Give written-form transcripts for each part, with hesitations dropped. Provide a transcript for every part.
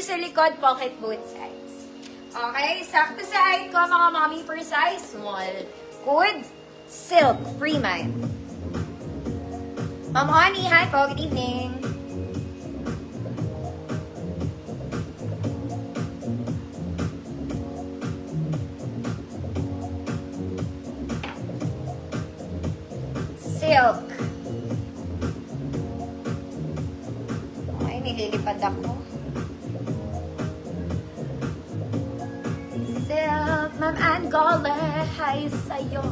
sa likod, pocket both sides. Okay, sakto sa height ko, mga mommy, per size, small. Good. Silk, free mind. Ma'am Honey, hi po, good evening. Silk. Okay, nililipad ako. Silk, Ma'am Ann Gole, hi sa'yo.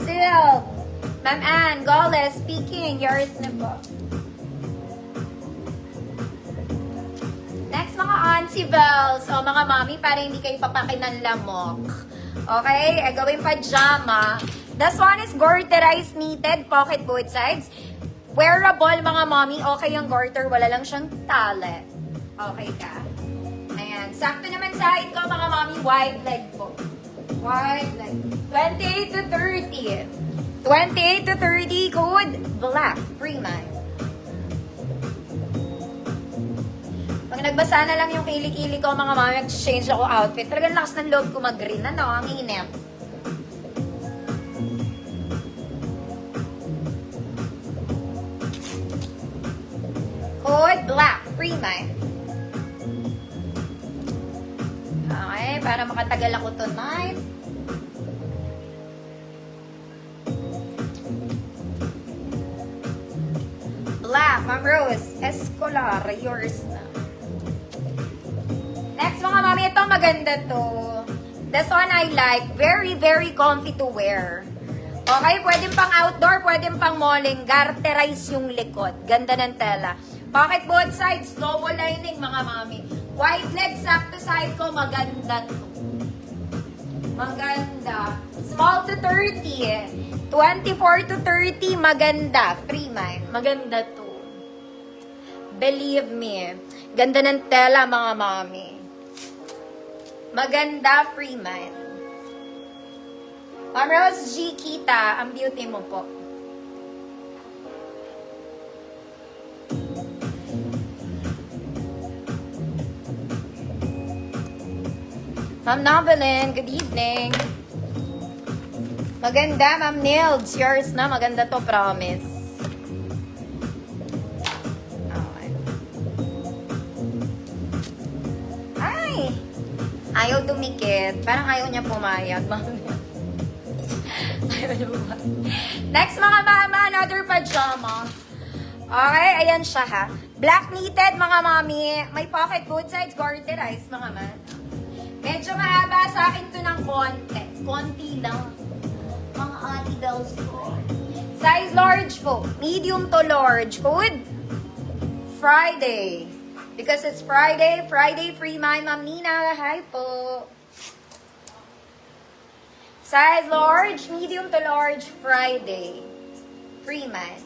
Silk, Ma'am Ann Gole, speaking, yours na po. Next, mga auntie bells, o mga mami, para hindi kayo papakin ng lamok. Okay, gawin pajama. This one is garterized knitted, pocket both sides. Wearable, mga mommy. Okay yung garter, wala lang siyang tali. Okay ka? Ayan. Sakto naman sa height ko, mga mommy. Wide leg po. Wide leg. 28 to 30. 28 to 30, good. Black, free mind. Pag nagbasa na lang yung kilikili ko, mga mommy, mag-change ako outfit. Talagang lakas ng loob ko mag-green. Ano? Ang inip. Good, black, free mind. Okay, para makatagal ako tonight. Black, Ma'am Rose, Escolar, yours na. Next, mga mami, ito maganda to. This one I like. Very, very comfy to wear. Okay, pwedeng pang outdoor, pwedeng pang malling. Garterize yung likod. Ganda ng tela. Pocket both sides, double lining, mga mami. Wide leg, sakto side ko, maganda to. Maganda. Small to 30. 24 to 30, maganda. Free mind. Maganda to. Believe me. Ganda ng tela, mga mami. Maganda, free mind. Ma'am Rose G. Kita, ang beauty mo po. Ma'am Novelyn, good evening. Maganda, Ma'am Nils. Yours na. Maganda to, promise. Okay. Ay! Ayaw dumikit. Parang ayaw niya pumayag, Ma'am Nils. Ayaw niya pumayag. Next, mga mama, another pajama. Okay, ayan siya, ha. Black knitted, mga mami. May pocket both sides, garterized, mga man. Medyo mahaba sa akin to ng konti. Konti lang. Mga auntie bells ko. Size large po. Medium to large. Good. Friday. Because it's Friday. Friday free my Ma'am Nina. Hi po. Size large. Medium to large. Friday. Free man.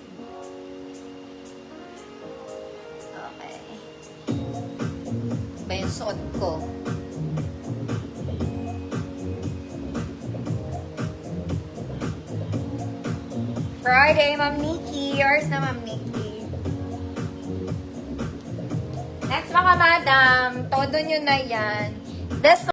Okay. Ba yung suot ko? Friday, Ma'am Nikki. Yours na, Ma'am Nikki. Next, mga madam. Todo nyo na yan. This